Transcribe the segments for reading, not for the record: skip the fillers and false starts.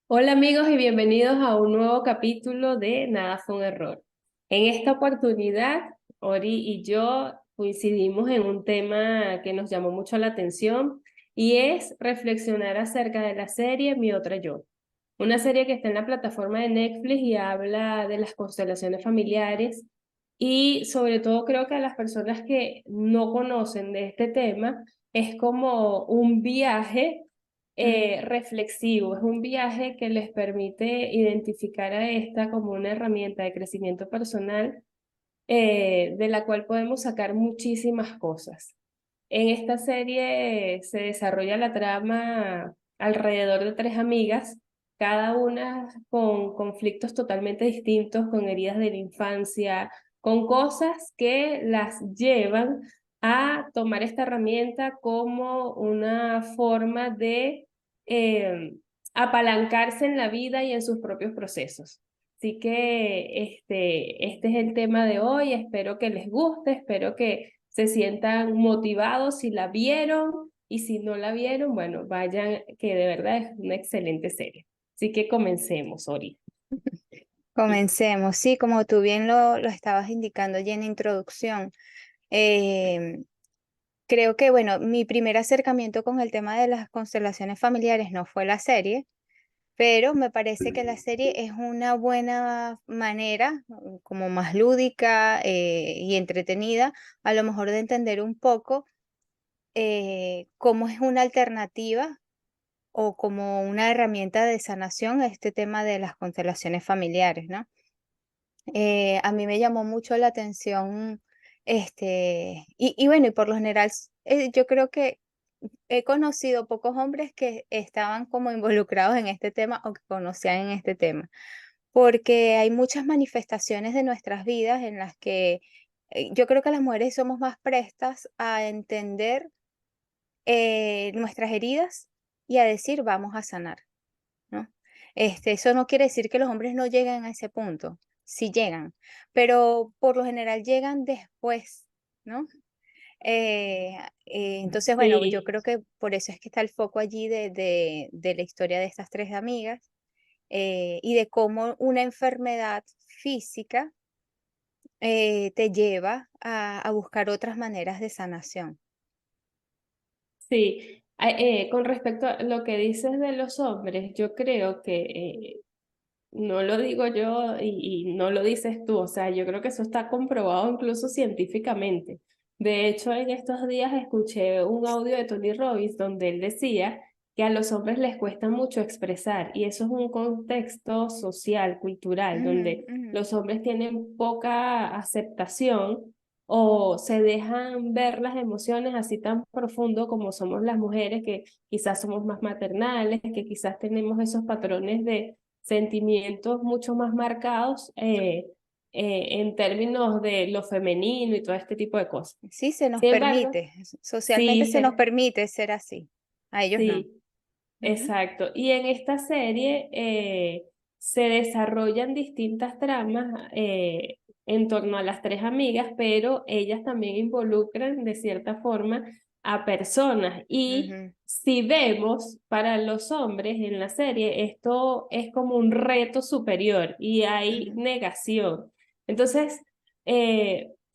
Hola amigos y bienvenidos a un nuevo capítulo de Nada fue un error. En esta oportunidad, Ori y yo coincidimos en un tema que nos llamó mucho la atención y es reflexionar acerca de la serie Mi Otra Yo. Una serie que está en la plataforma de Netflix y habla de las constelaciones familiares y sobre todo creo que a las personas que no conocen de este tema es como un viaje reflexivo, es un viaje que les permite identificar a esta como una herramienta de crecimiento personal de la cual podemos sacar muchísimas cosas. En esta serie se desarrolla la trama alrededor de tres amigas, cada una con conflictos totalmente distintos, con heridas de la infancia, con cosas que las llevan a tomar esta herramienta como una forma de apalancarse en la vida y en sus propios procesos. Así que este es el tema de hoy, espero que les guste, espero que se sientan motivados si la vieron y si no la vieron, bueno, vayan, que de verdad es una excelente serie. Así que comencemos, Ori. Comencemos, sí, como tú bien lo estabas indicando ya en la introducción. eh, Creo que, bueno, mi primer acercamiento con el tema de las constelaciones familiares no fue la serie, pero me parece que la serie es una buena manera, como más lúdica y entretenida, a lo mejor de entender un poco cómo es una alternativa o como una herramienta de sanación a este tema de las constelaciones familiares, ¿no? A mí me llamó mucho la atención, y bueno, y por lo general, yo creo que he conocido pocos hombres que estaban como involucrados en este tema o que conocían en este tema, porque hay muchas manifestaciones de nuestras vidas en las que yo creo que las mujeres somos más prestas a entender nuestras heridas y a decir vamos a sanar, ¿no? Eso no quiere decir que los hombres no lleguen a ese punto, sí llegan, pero por lo general llegan después, ¿no? Entonces, bueno, yo Sí, creo que por eso es que está el foco allí de la historia de estas tres amigas y de cómo una enfermedad física te lleva a buscar otras maneras de sanación. sí. Con respecto a lo que dices de los hombres, yo creo que no lo digo yo y no lo dices tú, o sea, yo creo que eso está comprobado incluso científicamente. De hecho, en estos días escuché un audio de Tony Robbins donde él decía que a los hombres les cuesta mucho expresar y eso es un contexto social, cultural, Ujú, donde ujú, los hombres tienen poca aceptación o se dejan ver las emociones así tan profundo como somos las mujeres, que quizás somos más maternales, que quizás tenemos esos patrones de sentimientos mucho más marcados en términos de lo femenino y todo este tipo de cosas. sí, se nos Sin embargo, permite, socialmente sí, se nos permite ser así, a ellos no. sí, Ujú, exacto. Y en esta serie se desarrollan distintas tramas en torno a las tres amigas, pero ellas también involucran de cierta forma a personas. Y ujú, si vemos para los hombres en la serie, esto es como un reto superior y hay ujú, negación. Entonces,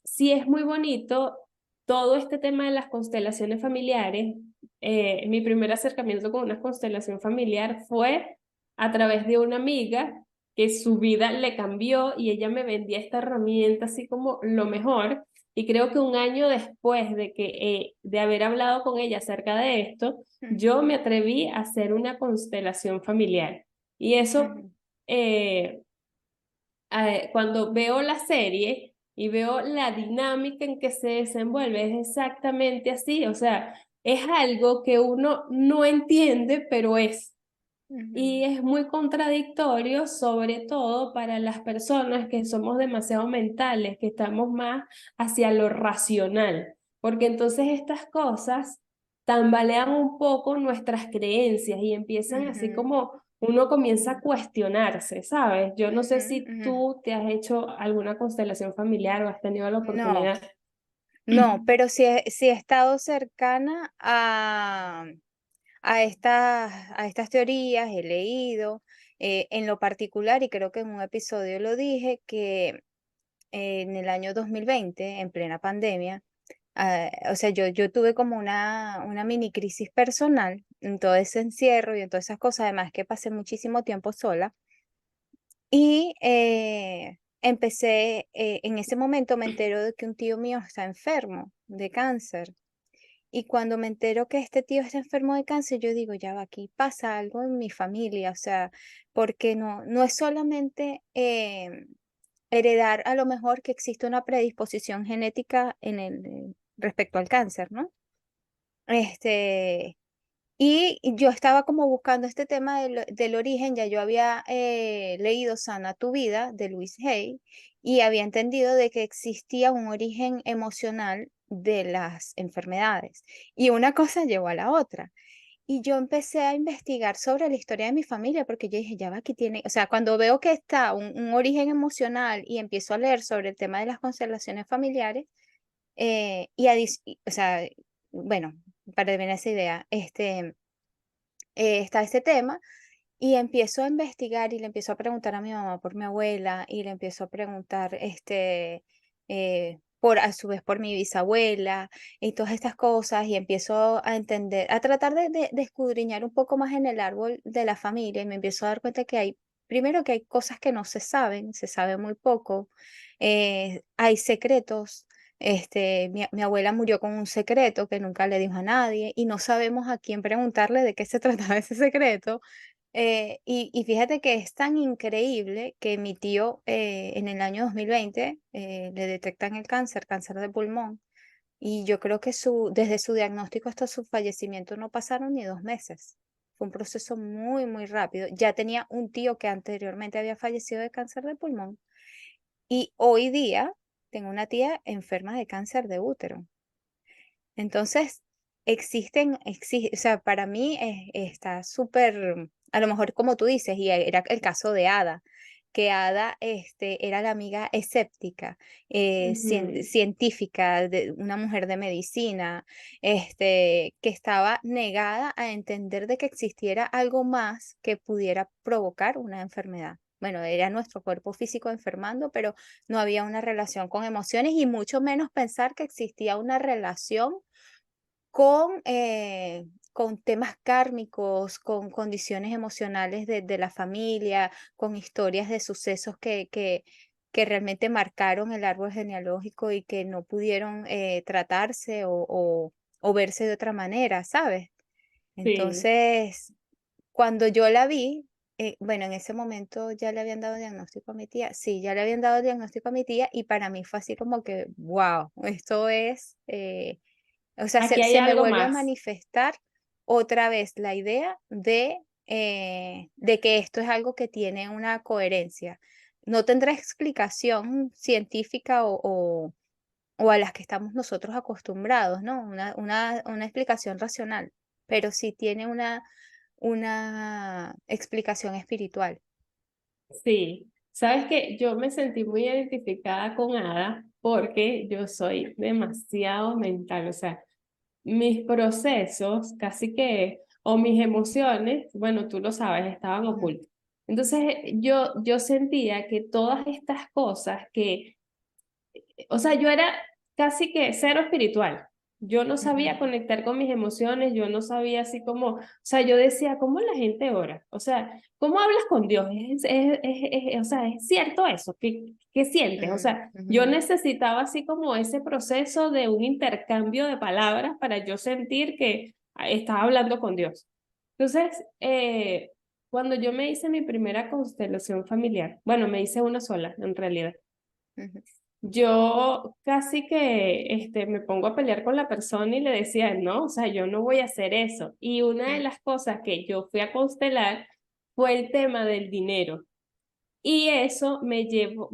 sí es muy bonito todo este tema de las constelaciones familiares. Mi primer acercamiento con una constelación familiar fue a través de una amiga que su vida le cambió y ella me vendía esta herramienta así como lo mejor. Y creo que un año después de haber hablado con ella acerca de esto, ujú, yo me atreví a hacer una constelación familiar. Y eso, ujú, eh, cuando veo la serie y veo la dinámica en que se desenvuelve, es exactamente así, o sea, es algo que uno no entiende, pero es. ujú, Y es muy contradictorio, sobre todo para las personas que somos demasiado mentales, que estamos más hacia lo racional, porque entonces estas cosas tambalean un poco nuestras creencias y empiezan así ujú, como uno comienza a cuestionarse, ¿sabes? Yo no sé ujú, si ujú. tú te has hecho alguna constelación familiar o has tenido la No, oportunidad. No, pero sí he estado cercana a estas teorías, he leído en lo particular, y creo que en un episodio lo dije, que en el año 2020, en plena pandemia, o sea, yo tuve como una mini crisis personal en todo ese encierro y en todas esas cosas, además que pasé muchísimo tiempo sola. Y en ese momento me entero de que un tío mío está enfermo de cáncer. Y cuando me entero que este tío está enfermo de cáncer, yo digo, ya va, aquí pasa algo en mi familia, o sea, porque no es solamente heredar a lo mejor que existe una predisposición genética respecto al cáncer, ¿no? Este, y yo estaba como buscando este tema del origen, ya yo había leído Sana tu vida de Luis Hay y había entendido de que existía un origen emocional de las enfermedades. Y una cosa llevó a la otra. Y yo empecé a investigar sobre la historia de mi familia porque yo dije, ya va, aquí tiene, o sea, cuando veo que está un origen emocional y empiezo a leer sobre el tema de las constelaciones familiares, o sea, bueno, para terminar esa idea, está este tema y empiezo a investigar y le empiezo a preguntar a mi mamá por mi abuela y le empiezo a preguntar, a su vez por mi bisabuela y todas estas cosas y empiezo a entender, a tratar de escudriñar un poco más en el árbol de la familia y me empiezo a dar cuenta que primero que hay cosas que no se saben, se sabe muy poco, hay secretos. Mi abuela murió con un secreto que nunca le dijo a nadie y no sabemos a quién preguntarle de qué se trataba ese secreto. Y fíjate que es tan increíble que mi tío en el año 2020 le detectan el cáncer de pulmón, y yo creo que desde su diagnóstico hasta su fallecimiento no pasaron ni 2 meses. Fue un proceso muy, muy rápido. Ya tenía un tío que anteriormente había fallecido de cáncer de pulmón y hoy día tengo una tía enferma de cáncer de útero. Entonces, o sea, para mí está súper, a lo mejor como tú dices, y era el caso de Ada, que Ada era la amiga escéptica, Ujú. científica, de una mujer de medicina, que estaba negada a entender de que existiera algo más que pudiera provocar una enfermedad. Bueno, era nuestro cuerpo físico enfermando, pero no había una relación con emociones y mucho menos pensar que existía una relación con temas kármicos, con condiciones emocionales de la familia, con historias de sucesos que realmente marcaron el árbol genealógico y que no pudieron tratarse o verse de otra manera, ¿sabes? Sí. Entonces, cuando yo la vi, bueno, en ese momento ya le habían dado diagnóstico a mi tía, sí, ya le habían dado diagnóstico a mi tía y para mí fue así como que, wow, esto es... o sea, Aquí hay se me algo vuelve a más. manifestar otra vez la idea de que esto es algo que tiene una coherencia. No tendrá explicación científica o a las que estamos nosotros acostumbrados, ¿no? Una explicación racional, pero sí tiene una explicación espiritual. Sí, sabes que yo me sentí muy identificada con Ada porque yo soy demasiado mental, o sea, mis procesos casi que, o mis emociones, bueno, tú lo sabes, estaban Ujú, ocultas. Entonces yo sentía que todas estas cosas que o sea, yo era casi que cero espiritual. Yo no sabía ujú, conectar con mis emociones, yo no sabía así como, o sea, yo decía, ¿cómo la gente ora? O sea, ¿cómo hablas con Dios? O sea, ¿es cierto eso? ¿Qué sientes? O ujú, sea, yo ujú, necesitaba así como ese proceso de un intercambio de palabras para yo sentir que estaba hablando con Dios. Entonces, cuando yo me hice mi primera constelación familiar, bueno, me hice una sola en realidad. ujú, Yo casi que me pongo a pelear con la persona y le decía, no, o sea, yo no voy a hacer eso. Y una de ujú, las cosas que yo fui a constelar fue el tema del dinero. Y eso me llevó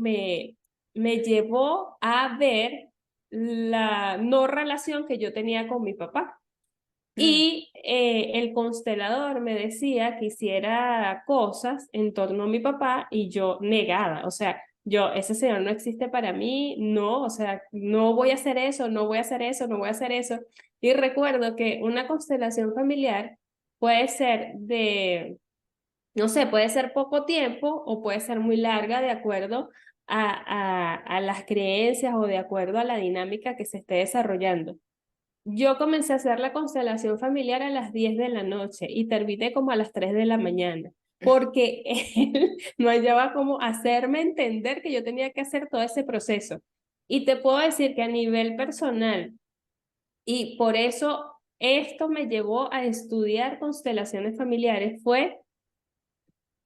a ver la no relación que yo tenía con mi papá. ujú, Y el constelador me decía que hiciera cosas en torno a mi papá y yo negada. O sea, yo, ese señor no existe para mí, no, o sea, no voy a hacer eso, no voy a hacer eso, no voy a hacer eso. Y recuerdo que una constelación familiar puede ser de, no sé, puede ser poco tiempo o puede ser muy larga de acuerdo a las creencias o de acuerdo a la dinámica que se esté desarrollando. Yo comencé a hacer la constelación familiar a las 10 de la noche y terminé como a las 3 de la mañana, porque él no hallaba cómo hacerme entender que yo tenía que hacer todo ese proceso. Y te puedo decir que a nivel personal, y por eso esto me llevó a estudiar constelaciones familiares, fue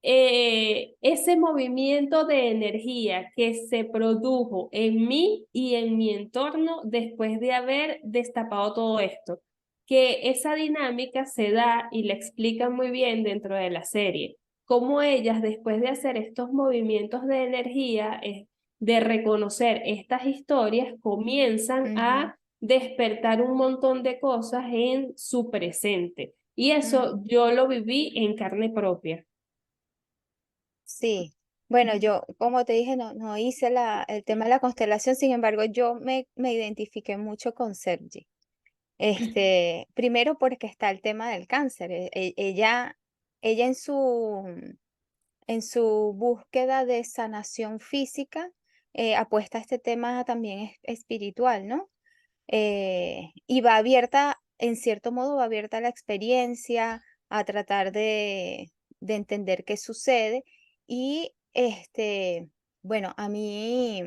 ese movimiento de energía que se produjo en mí y en mi entorno después de haber destapado todo esto, que esa dinámica se da y la explican muy bien dentro de la serie, cómo ellas después de hacer estos movimientos de energía, de reconocer estas historias, comienzan Ujú, a despertar un montón de cosas en su presente. Y ujú. eso yo lo viví en carne propia. Sí, bueno, yo, como te dije, no hice el tema de la constelación, sin embargo, yo me identifiqué mucho con Sergi. Primero porque está el tema del cáncer. Ella en su búsqueda de sanación física, apuesta a este tema también espiritual, ¿no? Y va abierta, en cierto modo, va abierta a la experiencia, a tratar de entender qué sucede. Y bueno, a mí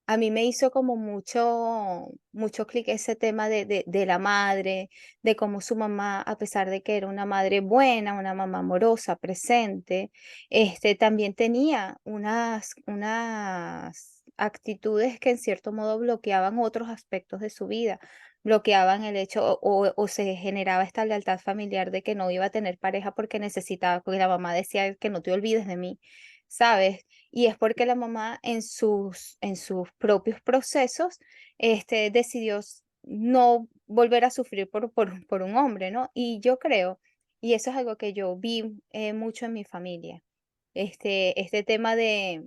me hizo como mucho clic ese tema de la madre, de cómo su mamá, a pesar de que era una madre buena, una mamá amorosa, presente, también tenía unas actitudes que en cierto modo bloqueaban otros aspectos de su vida, bloqueaban el hecho o se generaba esta lealtad familiar de que no iba a tener pareja porque necesitaba, porque la mamá decía que no te olvides de mí, ¿sabes? Y es porque la mamá en sus propios procesos, decidió no volver a sufrir por un hombre, ¿no? Y yo creo, y eso es algo que yo vi mucho en mi familia, este tema de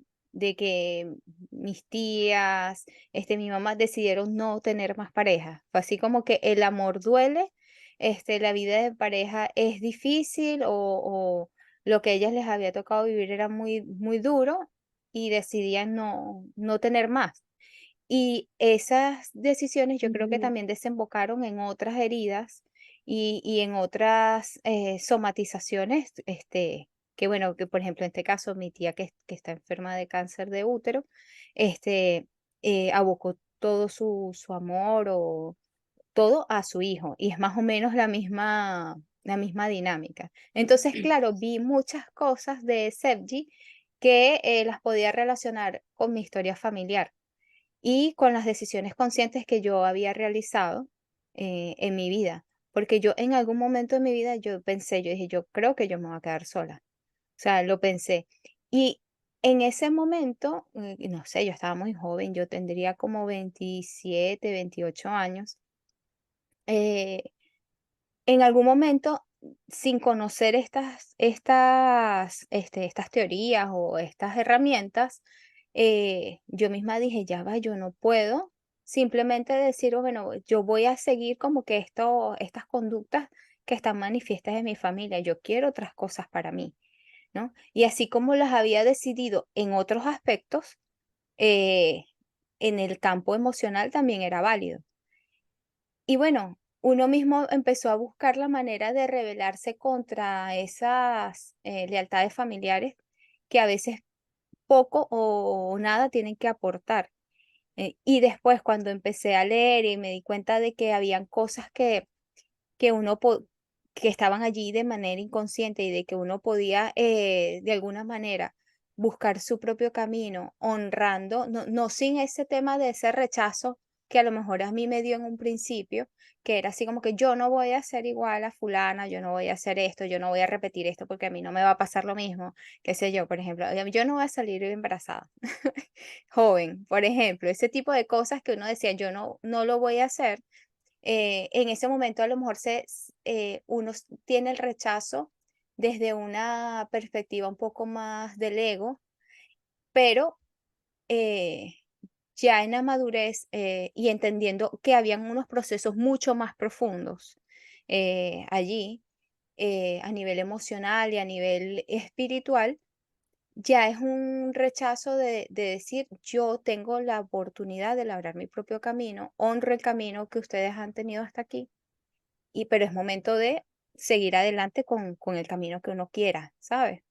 que mis tías, mi mamá decidieron no tener más pareja. Fue así como que el amor duele, la vida de pareja es difícil o lo que a ellas les había tocado vivir era muy duro y decidían no tener más. Y esas decisiones yo creo que Ujú. también desembocaron en otras heridas y en otras somatizaciones, que bueno, que por ejemplo en este caso mi tía que está enferma de cáncer de útero, abocó todo su amor o todo a su hijo y es más o menos la misma dinámica. Entonces, claro, vi muchas cosas de Sevgi que las podía relacionar con mi historia familiar y con las decisiones conscientes que yo había realizado en mi vida. Porque yo en algún momento de mi vida yo pensé, yo dije, yo creo que yo me voy a quedar sola. O sea, lo pensé. Y en ese momento, no sé, yo estaba muy joven, yo tendría como 27 28 años. eh, en algún momento, sin conocer estas teorías o estas herramientas, yo misma dije, ya va, yo no puedo simplemente decir, bueno, yo voy a seguir como que estas conductas que están manifiestas en mi familia, yo quiero otras cosas para mí, ¿no? Y así como las había decidido en otros aspectos, eh, en el campo emocional también era válido. Y bueno, uno mismo empezó a buscar la manera de rebelarse contra esas lealtades familiares que a veces poco o nada tienen que aportar. Y después cuando empecé a leer y me di cuenta de que habían cosas que que estaban allí de manera inconsciente y de que uno podía de alguna manera buscar su propio camino, honrando, no sin ese tema de ese rechazo que a lo mejor a mí me dio en un principio, que era así como que yo no voy a ser igual a fulana, yo no voy a hacer esto, yo no voy a repetir esto porque a mí no me va a pasar lo mismo, qué sé yo, por ejemplo, yo no voy a salir embarazada joven, por ejemplo, ese tipo de cosas que uno decía, yo no lo voy a hacer. En ese momento a lo mejor uno tiene el rechazo desde una perspectiva un poco más del ego, pero eh, ya en la madurez y entendiendo que habían unos procesos mucho más profundos allí, a nivel emocional y a nivel espiritual, ya es un rechazo de decir, yo tengo la oportunidad de labrar mi propio camino, honro el camino que ustedes han tenido hasta aquí, pero es momento de seguir adelante con el camino que uno quiera, ¿sabes?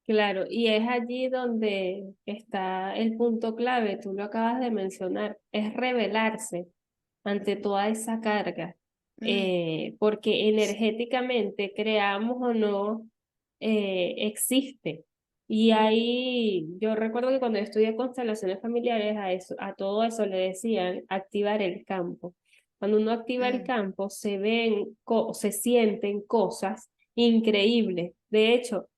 Claro, y es allí donde está el punto clave, tú lo acabas de mencionar, es rebelarse ante toda esa carga, Mm, porque energéticamente, creamos o no, existe. Y ahí, yo recuerdo que cuando yo estudié constelaciones familiares, a eso, a todo eso le decían activar el campo. Cuando uno activa el mm, campo, se sienten cosas increíbles. De hecho,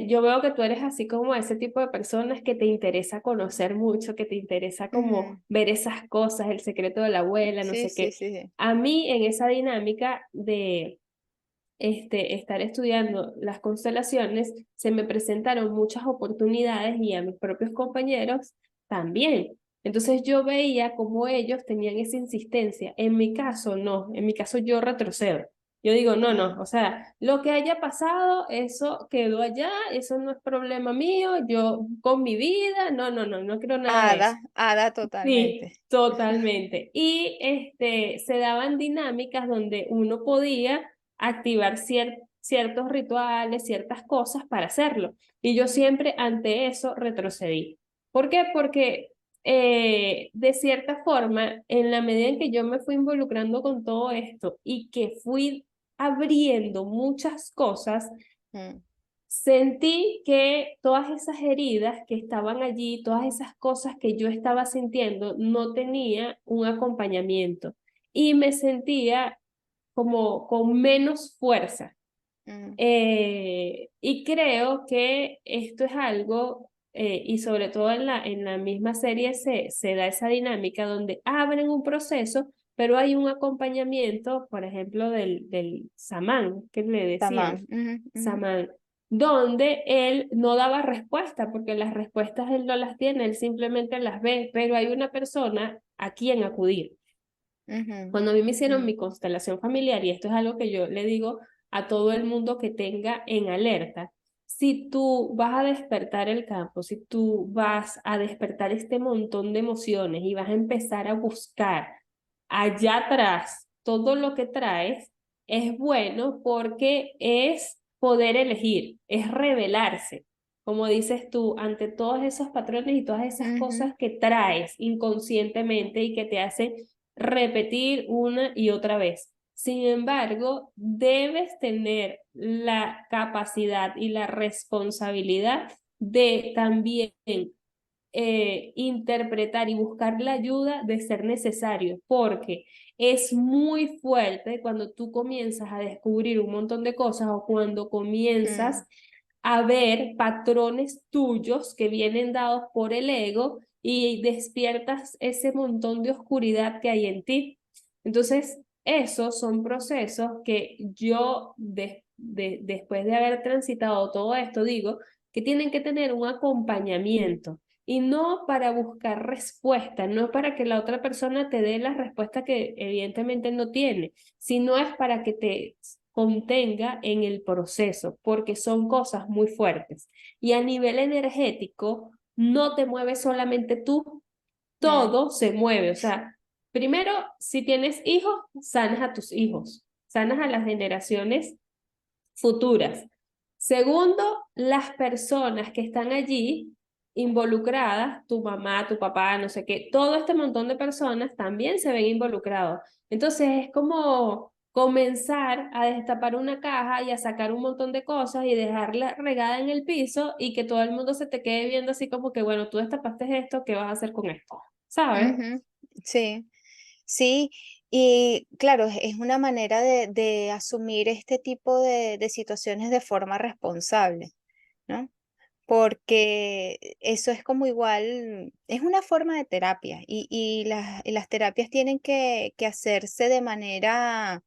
yo veo que tú eres así como ese tipo de personas que te interesa conocer mucho, que te interesa como ujú. ver esas cosas, el secreto de la abuela, no Sí, sé sí, qué. sí, sí. A mí en esa dinámica de estar estudiando las constelaciones, se me presentaron muchas oportunidades y a mis propios compañeros también. Entonces yo veía cómo ellos tenían esa insistencia. En mi caso, no. En mi caso, yo retrocedo. Yo digo, no, no, Mm. o sea, lo que haya pasado, eso quedó allá, eso no es problema mío, yo con mi vida, no, no, no, no quiero nada de eso. Hada Sí, totalmente. totalmente. Y se daban dinámicas donde uno podía activar ciertos rituales, ciertas cosas para hacerlo. Y yo siempre ante eso retrocedí. ¿Por qué? Porque de cierta forma, en la medida en que yo me fui involucrando con todo esto y que fui abriendo muchas cosas, Mm, sentí que todas esas heridas que estaban allí, todas esas cosas que yo estaba sintiendo, no tenía un acompañamiento y me sentía como con menos fuerza. mm, Y creo que esto es algo, y sobre todo en la misma serie se da esa dinámica donde abren un proceso, pero hay un acompañamiento, por ejemplo, del samán, que le decían tamam. Ujú, ujú, samán, donde él no daba respuesta, porque las respuestas él no las tiene, él simplemente las ve, pero hay una persona a quien acudir. ujú, Cuando a mí me hicieron mm, mi constelación familiar, y esto es algo que yo le digo a todo el mundo que tenga en alerta, si tú vas a despertar el campo, si tú vas a despertar este montón de emociones y vas a empezar a buscar allá atrás todo lo que traes, es bueno porque es poder elegir, es revelarse, como dices tú, ante todos esos patrones y todas esas ujú, cosas que traes inconscientemente y que te hacen repetir una y otra vez. Sin embargo, debes tener la capacidad y la responsabilidad de también interpretar y buscar la ayuda de ser necesario, porque es muy fuerte cuando tú comienzas a descubrir un montón de cosas o cuando mm, comienzas a ver patrones tuyos que vienen dados por el ego y despiertas ese montón de oscuridad que hay en ti. Entonces, esos son procesos que yo, después de haber transitado todo esto, digo que tienen que tener un acompañamiento y no para buscar respuesta, no para que la otra persona te dé la respuesta que evidentemente no tiene, sino es para que te contenga en el proceso, porque son cosas muy fuertes. Y a nivel energético, no te mueves solamente tú, mm, todo se mueve. O sea, primero, si tienes hijos, sanas a tus hijos, sanas a las generaciones futuras. Segundo, las personas que están allí involucradas, tu mamá, tu papá, no sé qué, todo este montón de personas también se ven involucrados. Entonces es como comenzar a destapar una caja y a sacar un montón de cosas y dejarla regada en el piso y que todo el mundo se te quede viendo así como que, bueno, tú destapaste esto, ¿qué vas a hacer con esto? ¿Sabes? ujú. Sí, sí, y claro, es una manera de asumir este tipo de situaciones de forma responsable, ¿no? Porque eso es como igual, es una forma de terapia y las terapias tienen que hacerse de manera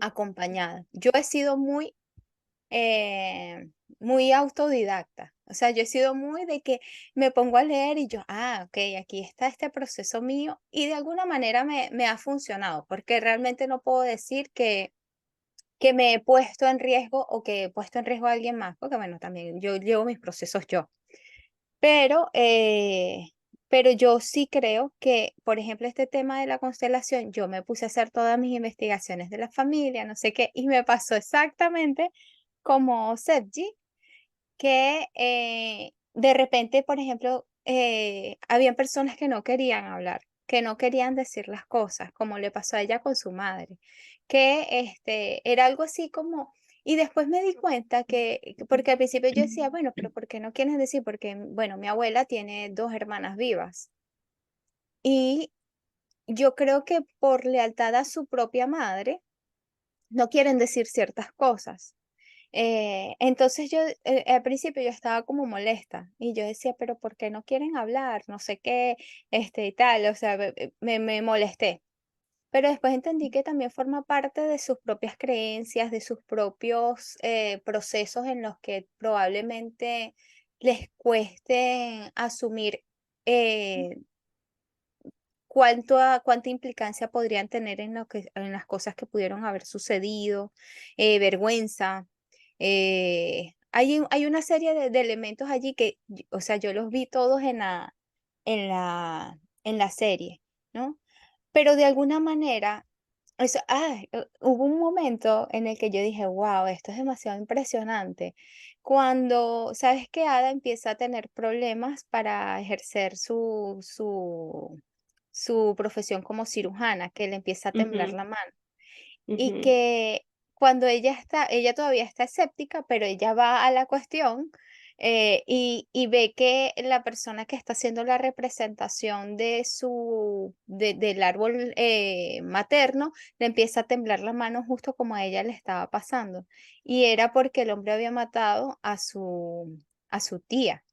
acompañada. Yo he sido muy eh, muy autodidacta. O sea, yo he sido muy de que me pongo a leer y yo, ok, aquí está este proceso mío y de alguna manera me ha funcionado, porque realmente no puedo decir que me he puesto en riesgo o que he puesto en riesgo a alguien más, porque bueno, también yo llevo mis procesos yo. Pero, eh, pero yo sí creo que, por ejemplo, este tema de la constelación, yo me puse a hacer todas mis investigaciones de la familia, no sé qué, y me pasó exactamente como Sergi, que de repente, por ejemplo, habían personas que no querían hablar, que no querían decir las cosas, como le pasó a ella con su madre, que era algo así como, y después me di cuenta porque al principio yo decía, bueno, pero ¿por qué no quieren decir? Porque, bueno, mi abuela tiene dos hermanas vivas y yo creo que por lealtad a su propia madre, no quieren decir ciertas cosas. Entonces yo al principio yo estaba como molesta y yo decía, pero ¿por qué no quieren hablar? No sé qué, y tal, o sea, me molesté. Pero después entendí que también forma parte de sus propias creencias, de sus propios procesos en los que probablemente les cueste asumir eh, cuánta implicancia podrían tener en las cosas que pudieron haber sucedido, vergüenza. Hay una serie de elementos allí que, o sea, yo los vi todos en la serie, ¿no? Pero de alguna manera, hubo un momento en el que yo dije, wow, esto es demasiado impresionante. Cuando, ¿sabes que Ada empieza a tener problemas para ejercer su profesión como cirujana, que le empieza a temblar Ujú, la mano? Y ujú. que cuando ella todavía está escéptica, pero ella va a la cuestión, y ve que la persona que está haciendo la representación del árbol materno, le empieza a temblar la mano justo como a ella le estaba pasando. Y era porque el hombre había matado a su tía,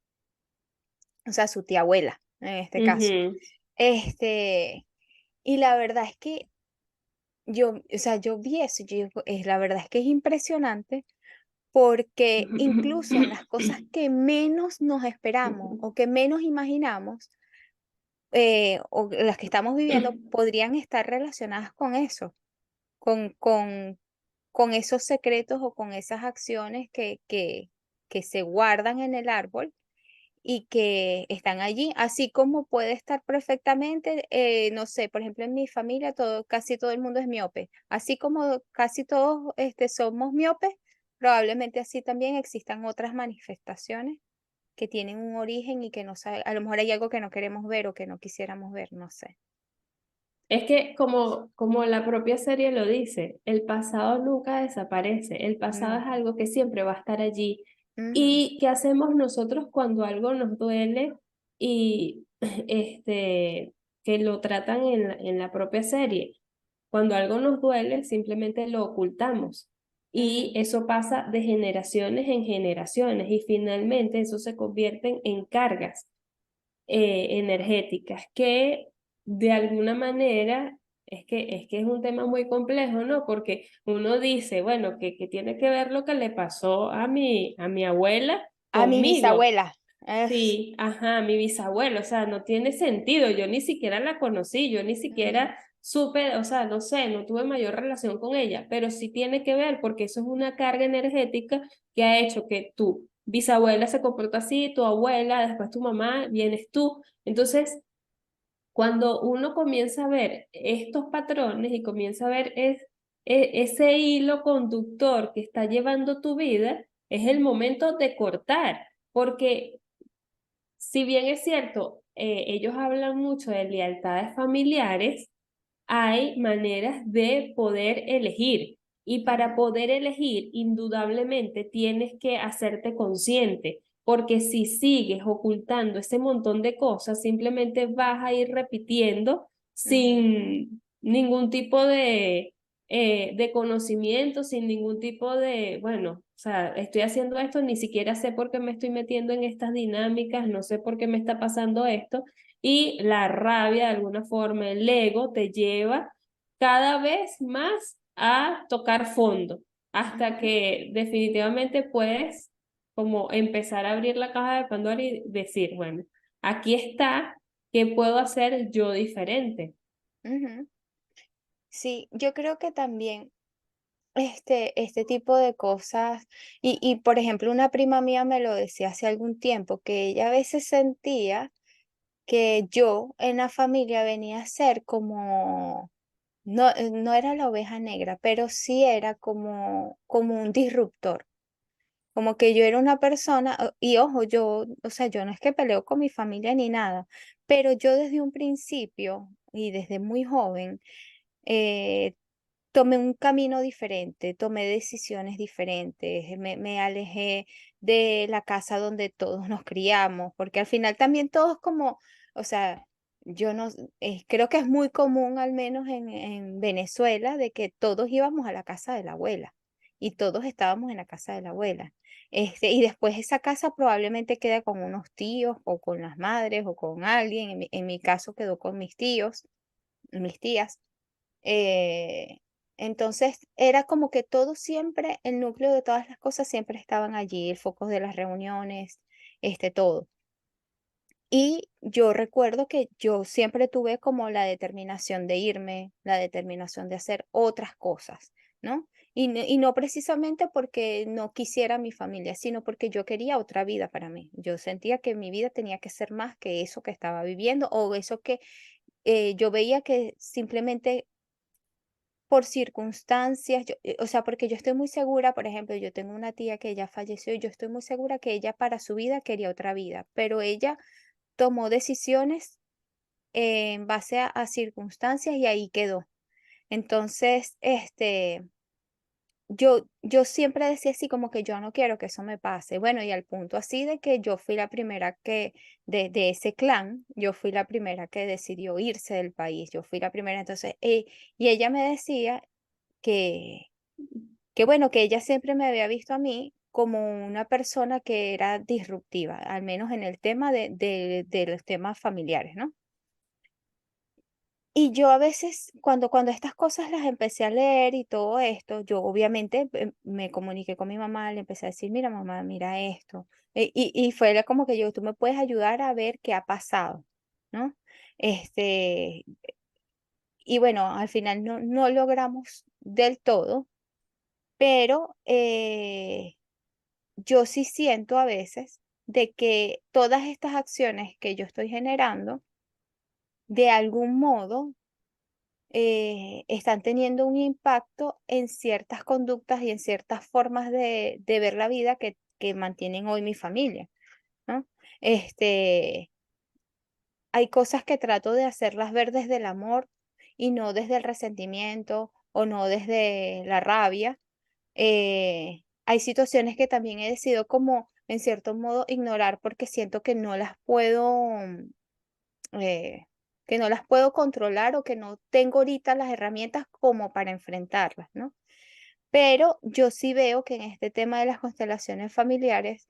o sea, a su tía abuela, en este caso. Ujú. Este, y la verdad es que o sea, yo vi eso, yo digo, la verdad es que es impresionante porque incluso en las cosas que menos nos esperamos o que menos imaginamos, o las que estamos viviendo, podrían estar relacionadas con eso, con, con, con esos secretos o con esas acciones que se guardan en el árbol y que están allí, así como puede estar perfectamente, no sé, por ejemplo, en mi familia casi todo el mundo es miope, así como casi todos somos miopes, probablemente así también existan otras manifestaciones que tienen un origen y que no sabe, a lo mejor hay algo que no queremos ver o que no quisiéramos ver, no sé. Es que como la propia serie lo dice, el pasado nunca desaparece, el pasado es Ujú, algo que siempre va a estar allí. ujú, ¿Y qué hacemos nosotros cuando algo nos duele y que lo tratan en la propia serie? Cuando algo nos duele, simplemente lo ocultamos. Y ujú, eso pasa de generaciones en generaciones y finalmente eso se convierte en cargas energéticas que de alguna manera es que es un tema muy complejo, ¿no? Porque uno dice, bueno, que tiene que ver lo que le pasó a mi abuela a mi conmigo. bisabuela. Sí, ajá, mi bisabuelo, o sea, no tiene sentido, yo ni siquiera la conocí, yo ni Ujú, siquiera supe, o sea, no sé, no tuve mayor relación con ella, pero sí tiene que ver porque eso es una carga energética que ha hecho que tu bisabuela se comporta así, tu abuela, después tu mamá, vienes tú. Entonces, cuando uno comienza a ver estos patrones y comienza a ver ese hilo conductor que está llevando tu vida, es el momento de cortar, porque si bien es cierto, ellos hablan mucho de lealtades familiares, hay maneras de poder elegir. Y para ujú, poder elegir, indudablemente tienes que hacerte consciente, porque si sigues ocultando ese montón de cosas, simplemente vas a ir repitiendo ujú. sin ningún tipo de conocimiento, sin ningún tipo de, bueno, o sea, estoy haciendo esto, ni siquiera sé por qué me estoy metiendo en estas dinámicas, no sé por qué me está pasando esto y la rabia, de alguna forma, el ego te lleva cada vez más a tocar fondo. hasta Ujú, que definitivamente puedes como empezar a abrir la caja de Pandora y decir, bueno, aquí está, ¿qué puedo hacer yo diferente? ujú. Sí, yo creo que también este tipo de cosas, por ejemplo, una prima mía me lo decía hace algún tiempo, que ella a veces sentía que yo en la familia venía a ser como, no, no era la oveja negra, pero sí era como un disruptor. Como que yo era una persona, y ojo, yo, o sea, yo no es que peleo con mi familia ni nada, pero yo desde un principio y desde muy joven, eh, tomé un camino diferente, tomé decisiones diferentes, me alejé de la casa donde todos nos criamos, porque al final también todos como, o sea, yo no, creo que es muy común, al menos en Venezuela, de que todos íbamos a la casa de la abuela y todos estábamos en la casa de la abuela. Y después esa casa probablemente queda con unos tíos o con las madres o con alguien. En mi caso quedó con mis tíos, mis tías. Eh, entonces era como que todo siempre, el núcleo de todas las cosas siempre estaban allí, el foco de las reuniones, todo. Y yo recuerdo que yo siempre tuve como la determinación de irme, la determinación de hacer otras cosas, ¿no? Y no precisamente porque no quisiera a mi familia, sino porque yo quería otra vida para mí. Yo sentía que mi vida tenía que ser más que eso que estaba viviendo o eso que yo veía que simplemente por circunstancias, o sea, porque yo estoy muy segura, por ejemplo, yo tengo una tía que ya falleció y yo estoy muy segura que ella para su vida quería otra vida, pero ella tomó decisiones en base a circunstancias y ahí quedó. Entonces, yo siempre decía así como que yo no quiero que eso me pase. Bueno, y al punto así de que yo fui la primera que, de ese clan, yo fui la primera que decidió irse del país, yo fui la primera, entonces, y ella me decía que bueno, que ella siempre me había visto a mí como una persona que era disruptiva, al menos en el tema de los temas familiares, ¿no? Y yo a veces, cuando estas cosas las empecé a leer y todo esto, yo obviamente me comuniqué con mi mamá, le empecé a decir, mira mamá, mira esto. Y fue como que yo, tú me puedes ayudar a ver qué ha pasado, ¿no? Este, y bueno, al final no logramos del todo, pero yo sí siento a veces de que todas estas acciones que yo estoy generando, de algún modo, están teniendo un impacto en ciertas conductas y en ciertas formas de ver la vida que mantienen hoy mi familia, ¿no? Este, hay cosas que trato de hacerlas ver desde el amor y no desde el resentimiento o no desde la rabia. Hay situaciones que también he decidido como, en cierto modo, ignorar porque siento eh, que no las puedo controlar o que no tengo ahorita las herramientas como para enfrentarlas, ¿no? Pero yo sí veo que en este tema de las constelaciones familiares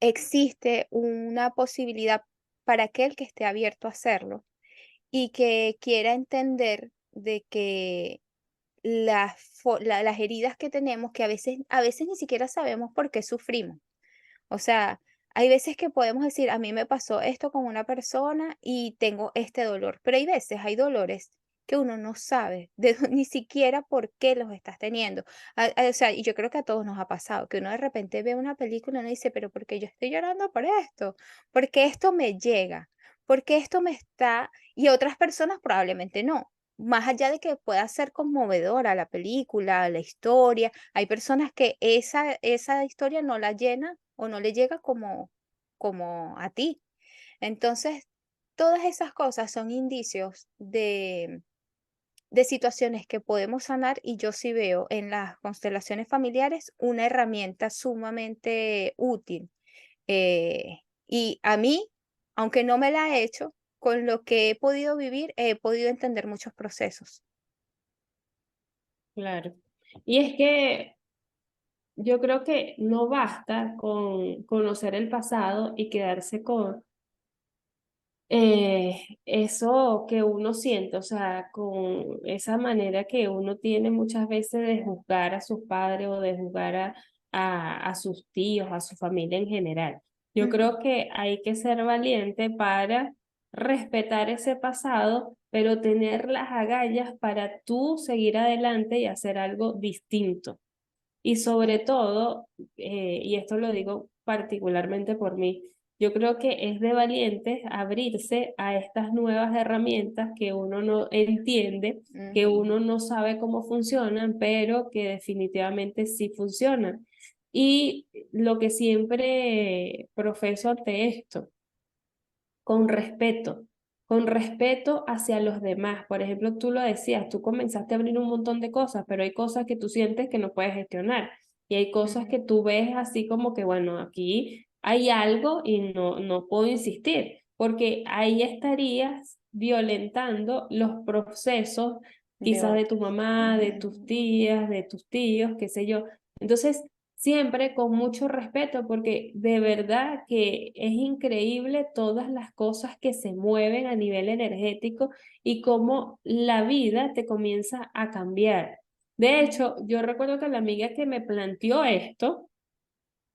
existe una posibilidad para aquel que esté abierto a hacerlo y que quiera entender de que las heridas que tenemos, que a veces ni siquiera sabemos por qué sufrimos. O sea, hay veces que podemos decir, a mí me pasó esto con una persona y tengo este dolor, pero hay veces, hay dolores que uno no sabe ni siquiera por qué los estás teniendo. O sea, y yo creo que a todos nos ha pasado, que uno de repente ve una película y uno dice, pero ¿por qué yo estoy llorando por esto? ¿Por qué esto me llega? ¿Por qué esto me está? Y otras personas probablemente no. Más allá de que pueda ser conmovedora la película, la historia, hay personas que esa historia no la llena o no le llega como a ti. Entonces, todas esas cosas son indicios de situaciones que podemos sanar y yo sí veo en las constelaciones familiares una herramienta sumamente útil. Y a mí, aunque no me la he hecho, con lo que he podido vivir, he podido entender muchos procesos. Claro. Y es que yo creo que no basta con conocer el pasado y quedarse eso que uno siente, o sea, con esa manera que uno tiene muchas veces de juzgar a sus padres o de juzgar a sus tíos, a su familia en general. Yo Ujú. creo que hay que ser valiente para respetar ese pasado, pero tener las agallas para tú seguir adelante y hacer algo distinto. Y sobre todo, y esto lo digo particularmente por mí, yo creo que es de valientes abrirse a estas nuevas herramientas que uno no entiende, que Ujú. uno no sabe cómo funcionan, pero que definitivamente sí funcionan. Y lo que siempre profeso ante esto, con respeto hacia los demás. Por ejemplo, tú lo decías, tú comenzaste a abrir un montón de cosas, pero hay cosas que tú sientes que no puedes gestionar y hay cosas Ujú. que tú ves así como que, bueno, aquí hay algo y no puedo insistir, porque ahí estarías violentando los procesos De quizás de tu otros. mamá, de tus Ujú. tías, de tus tíos, qué sé yo. Entonces, siempre con mucho respeto, porque de verdad que es increíble todas las cosas que se mueven a nivel energético y cómo la vida te comienza a cambiar. De hecho, yo recuerdo que la amiga que me planteó esto,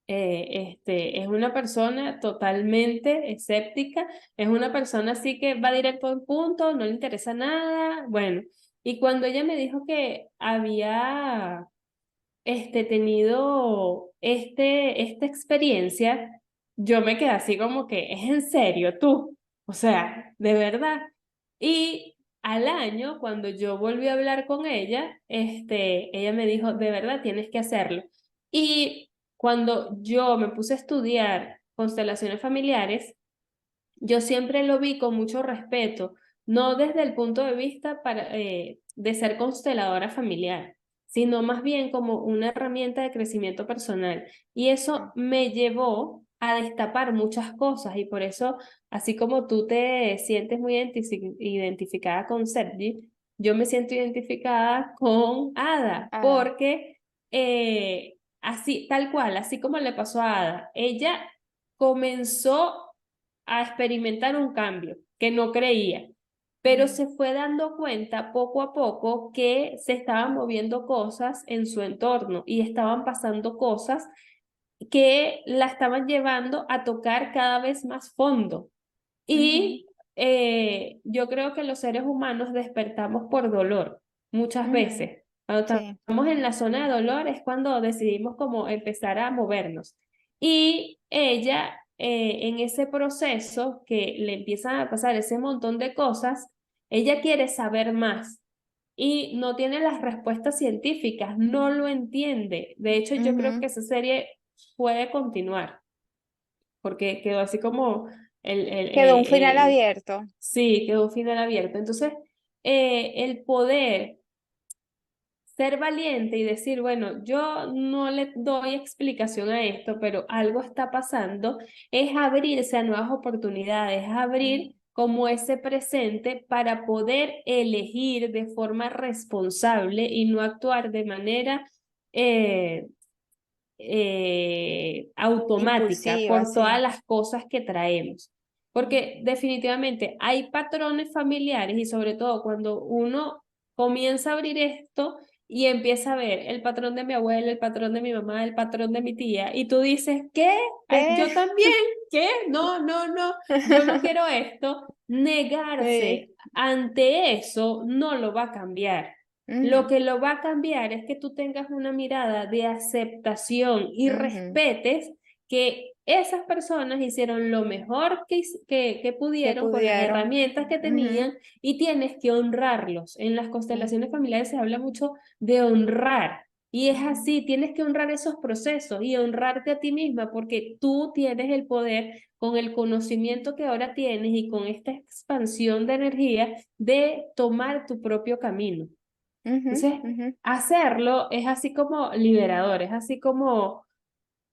es una persona totalmente escéptica, es una persona así que va directo al punto, no le interesa nada, bueno, y cuando ella me dijo que había tenido esta experiencia, yo me quedé así como que, ¿es en serio tú? O sea, de verdad. Y al año, cuando yo volví a hablar con ella, ella me dijo, de verdad tienes que hacerlo. Y cuando yo me puse a estudiar constelaciones familiares, yo siempre lo vi con mucho respeto, no desde el punto de vista de ser consteladora familiar, sino más bien como una herramienta de crecimiento personal. Y eso me llevó a destapar muchas cosas y por eso, así como tú te sientes muy identificada con Sergi, yo me siento identificada con Ada, Ada. porque así, tal cual, así como le pasó a Ada, ella comenzó a experimentar un cambio que no creía, pero Ujú. se fue dando cuenta poco a poco que se estaban moviendo cosas en su entorno y estaban pasando cosas que la estaban llevando a tocar cada vez más fondo. Ujú. Y yo creo que los seres humanos despertamos por dolor muchas Ujú. veces. Cuando Sí. estamos en la zona de dolor es cuando decidimos como empezar a movernos. Y ella, en ese proceso que le empiezan a pasar ese montón de cosas, ella quiere saber más y no tiene las respuestas científicas, no lo entiende. De hecho, yo creo Ujú. que esa serie puede continuar porque quedó así como Quedó un final abierto. sí, quedó un final abierto. Entonces, el poder ser valiente y decir, bueno, yo no le doy explicación a esto, pero algo está pasando, es abrirse a nuevas oportunidades, es Ujú. abrir como ese presente para poder elegir de forma responsable y no actuar de manera eh, automática Impulsiva, por todas sí. las cosas que traemos. Ujú. Porque definitivamente hay patrones familiares y sobre todo cuando uno comienza a abrir esto y empieza a ver el patrón de mi abuela, el patrón de mi mamá, el patrón de mi tía, y tú dices, ¿qué? Ay, ¿Qué? yo también, ¿qué? No, no, no, yo no quiero esto. Sí. Negarse ante eso no lo va a cambiar. Lo Ujú. que lo va a cambiar es que tú tengas una mirada de aceptación y Ujú. respetes que esas personas hicieron lo mejor que Que pudieron con las pudieron. herramientas que Ujú. tenían y tienes que honrarlos. En las constelaciones Ujú. familiares se habla mucho de honrar. Y es Ujú. así, tienes que honrar esos procesos y honrarte a ti misma porque tú tienes el poder con el conocimiento que ahora tienes y con esta expansión de energía de tomar tu propio camino. Ujú. Entonces, Ujú. hacerlo es así como liberador, es así como...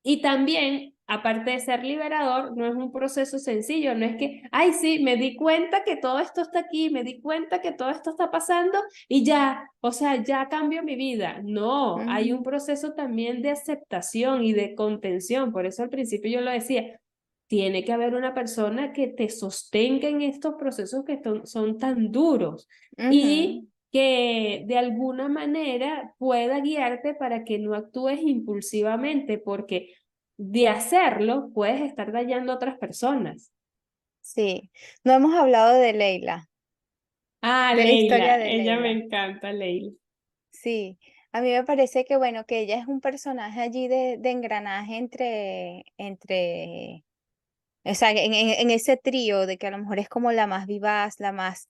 Y también, aparte de ser liberador, no es un proceso sencillo, no es que, ay, sí, me di cuenta que todo esto está aquí, me di cuenta que todo esto está pasando y ya, o sea, ya cambio mi vida. No, hay un Ujú. proceso también de aceptación y de contención, por eso al principio yo lo decía, tiene que haber una persona que te sostenga en estos procesos que son tan duros Ujú. y que de alguna manera pueda guiarte para que no actúes impulsivamente, porque de hacerlo puedes estar dañando a otras personas. Sí, no hemos hablado de Leila, Ah, de la historia Leila, de ella me Leila. encanta, Leila. Sí, a mí me parece que bueno, que ella es un personaje allí de engranaje entre, o sea, en ese trío de que a lo mejor es como la más vivaz, la más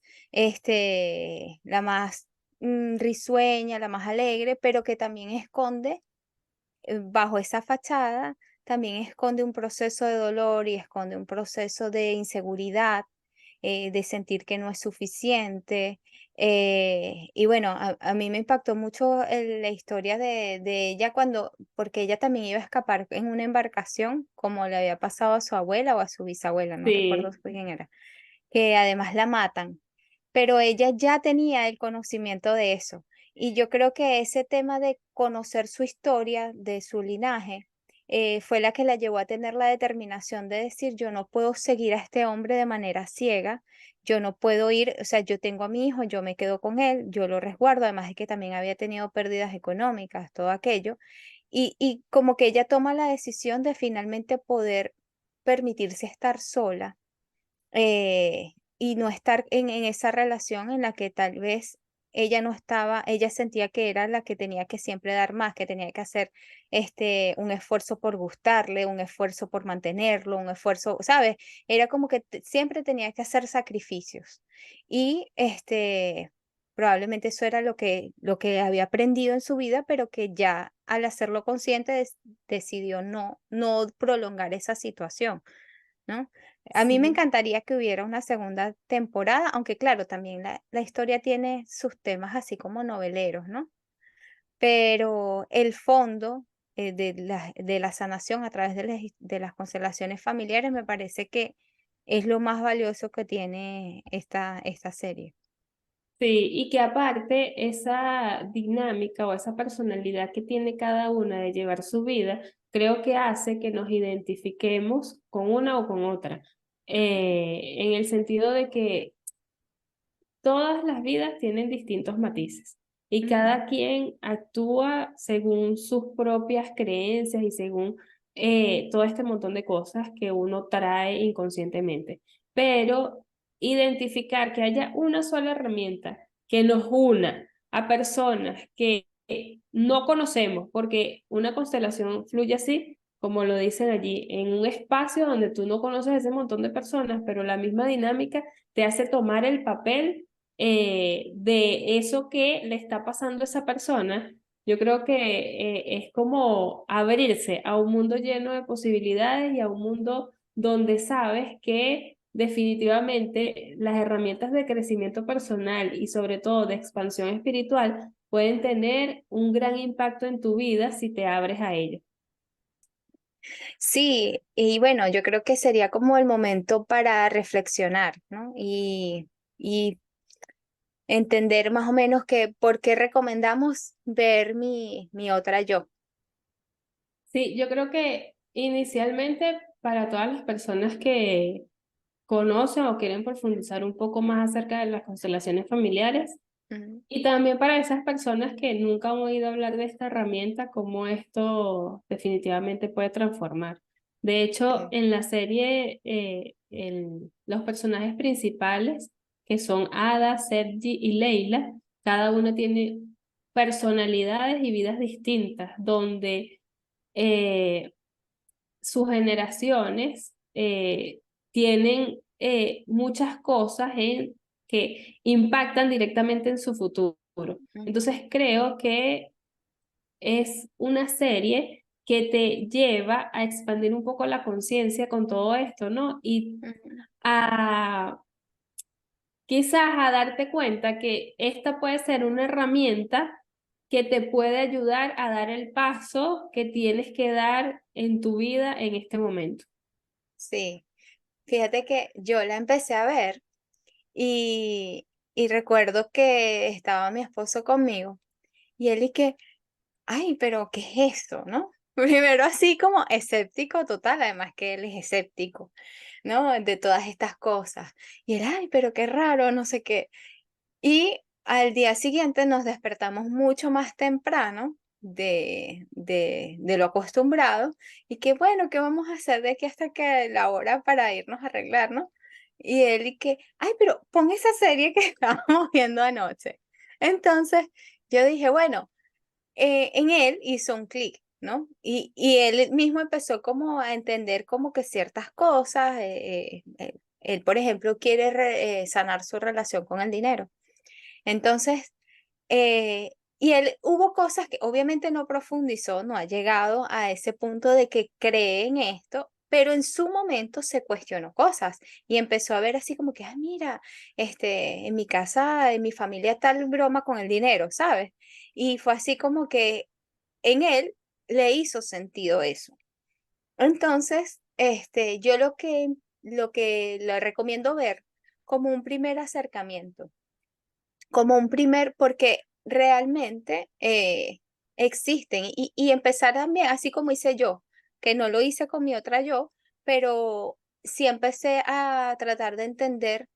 risueña, la más alegre, pero que también esconde bajo esa fachada también esconde un proceso de dolor y esconde un proceso de inseguridad, de sentir que no es suficiente. Y bueno, a mí me impactó mucho la historia de ella porque ella también iba a escapar en una embarcación, como le había pasado a su abuela o a su bisabuela, no recuerdo Sí, quién era, que además la matan, pero ella ya tenía el conocimiento de eso. Y yo creo que ese tema de conocer su historia, de su linaje, fue la que la llevó a tener la determinación de decir, yo no puedo seguir a este hombre de manera ciega, yo no puedo ir, o sea, yo tengo a mi hijo, yo me quedo con él, yo lo resguardo, además de que también había tenido pérdidas económicas, todo aquello. Y como que ella toma la decisión de finalmente poder permitirse estar sola y no estar en esa relación en la que tal vez ella no estaba, ella sentía que era la que tenía que siempre dar más, que tenía que hacer un esfuerzo por gustarle, un esfuerzo por mantenerlo, un esfuerzo, ¿sabes? Era como que siempre tenía que hacer sacrificios. Y probablemente eso era lo que había aprendido en su vida, pero que ya al hacerlo consciente decidió no prolongar esa situación. ¿No? A mí me sí. encantaría que hubiera una segunda temporada, aunque claro, también la historia tiene sus temas así como noveleros, ¿no? Pero el fondo de la sanación a través de las constelaciones familiares me parece que es lo más valioso que tiene esta serie. Sí, y que aparte esa dinámica o esa personalidad que tiene cada una de llevar su vida, creo que hace que nos identifiquemos con una o con otra, en el sentido de que todas las vidas tienen distintos matices y Ujú. cada quien actúa según sus propias creencias y según todo este montón de cosas que uno trae inconscientemente. Pero identificar que haya una sola herramienta que nos una a personas que no conocemos, porque una constelación fluye así, como lo dicen allí, en un espacio donde tú no conoces a ese montón de personas, pero la misma dinámica te hace tomar el papel de eso que le está pasando a esa persona. Yo creo que es como abrirse a un mundo lleno de posibilidades y a un mundo donde sabes que definitivamente las herramientas de crecimiento personal y sobre todo de expansión espiritual pueden tener un gran impacto en tu vida si te abres a ello. Sí, y bueno, yo creo que sería como el momento para reflexionar, ¿no? Y entender más o menos que por qué recomendamos ver mi otra yo. Sí, yo creo que inicialmente para todas las personas que conocen o quieren profundizar un poco más acerca de las constelaciones familiares. Ujú. Y también para esas personas que nunca han oído hablar de esta herramienta, cómo esto definitivamente puede transformar. De hecho, Sí. en la serie, los personajes principales, que son Ada, Sergi y Leila, cada uno tiene personalidades y vidas distintas, donde eh, sus generaciones tienen muchas cosas que impactan directamente en su futuro. Ujú. Entonces creo que es una serie que te lleva a expandir un poco la conciencia con todo esto, ¿no? Y Ujú. a quizás a darte cuenta que esta puede ser una herramienta que te puede ayudar a dar el paso que tienes que dar en tu vida en este momento. Sí, fíjate que yo la empecé a ver y, y recuerdo que estaba mi esposo conmigo y él y que, ay, pero ¿qué es eso, no? primero así como escéptico total, además que él es escéptico, ¿no? De todas estas cosas. Y él, ay, pero qué raro, no sé qué. Y al día siguiente nos despertamos mucho más temprano de lo acostumbrado. Y que bueno, ¿qué vamos a hacer de aquí hasta que la hora para irnos a arreglar, ¿no? Y él y que, ay, pero pon esa serie que estábamos viendo anoche. Entonces yo dije, bueno, en él hizo un clic, ¿no? Y él mismo empezó como a entender como que ciertas cosas. Él, por ejemplo, quiere sanar su relación con el dinero. Entonces, y él hubo cosas que obviamente no profundizó, no ha llegado a ese punto de que cree en esto, pero en su momento se cuestionó cosas y empezó a ver así como que, ah, mira, en mi casa, en mi familia tal broma con el dinero, ¿sabes? Y fue así como que en él le hizo sentido eso. Entonces, yo lo que le recomiendo ver como un primer acercamiento, como un primer, porque realmente existen y empezar también, así como hice yo, que no lo hice con mi otra yo, pero sí empecé a tratar de entender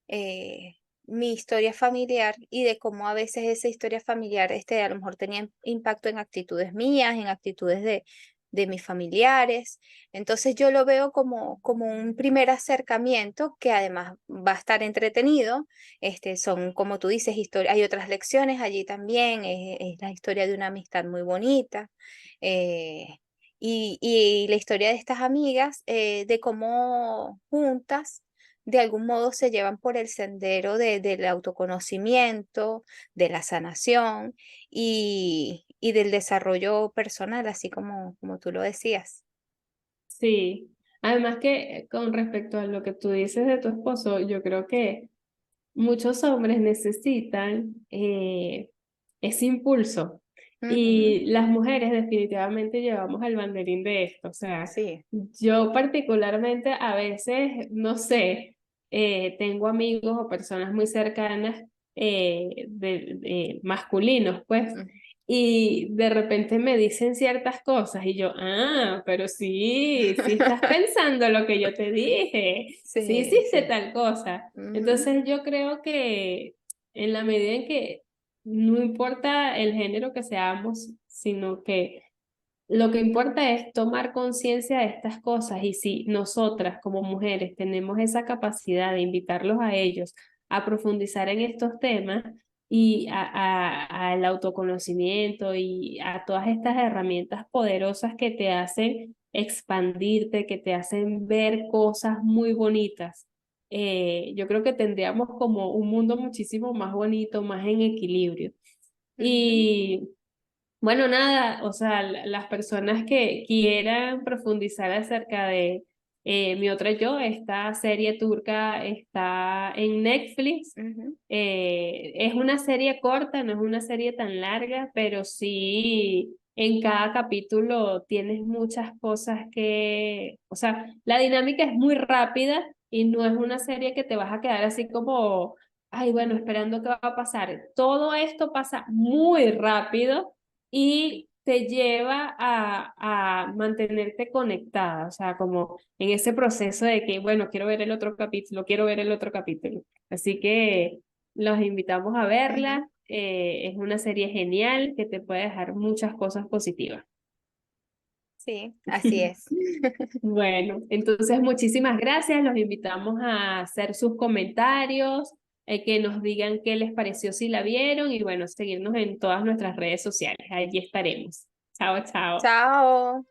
eh, mi historia familiar y de cómo a veces esa historia familiar a lo mejor tenía impacto en actitudes mías, en actitudes de mis familiares. Entonces yo lo veo como un primer acercamiento que además va a estar entretenido. Son, como tú dices, hay otras lecciones allí también. Es la historia de una amistad muy bonita. eh, y la historia de estas amigas, de cómo juntas de algún modo se llevan por el sendero del autoconocimiento, de la sanación y del desarrollo personal, así como tú lo decías. Sí, además que con respecto a lo que tú dices de tu esposo, yo creo que muchos hombres necesitan ese impulso Ujú. y las mujeres definitivamente llevamos el banderín de esto. O sea, Sí. yo particularmente a veces, no sé, tengo amigos o personas muy cercanas masculinos, pues. Ujú. Y de repente me dicen ciertas cosas y yo, ah, pero sí, sí estás pensando lo que yo te dije, sí Sí, hiciste sí. tal cosa. Ujú. Entonces yo creo que en la medida en que no importa el género que seamos, sino que lo que importa es tomar conciencia de estas cosas y si nosotras como mujeres tenemos esa capacidad de invitarlos a ellos a profundizar en estos temas y al autoconocimiento y a todas estas herramientas poderosas que te hacen expandirte, que te hacen ver cosas muy bonitas, yo creo que tendríamos como un mundo muchísimo más bonito, más en equilibrio. Ujú. Y bueno, nada, o sea, las personas que quieran profundizar acerca de Mi otra yo, esta serie turca está en Netflix. Ujú. Es una serie corta, no es una serie tan larga, pero sí en cada capítulo tienes muchas cosas o sea, la dinámica es muy rápida y no es una serie que te vas a quedar así como, ay, bueno, esperando qué va a pasar. Todo esto pasa muy rápido y te lleva a mantenerte conectada, o sea, como en ese proceso de que, bueno, quiero ver el otro capítulo, quiero ver el otro capítulo. Así que los invitamos a Ujú. verla. Es una serie genial que te puede dejar muchas cosas positivas. Sí, así es. Bueno, entonces muchísimas gracias. Los invitamos a hacer sus comentarios, que nos digan qué les pareció si la vieron y bueno, seguirnos en todas nuestras redes sociales. Allí estaremos. Chao, chao. Chao.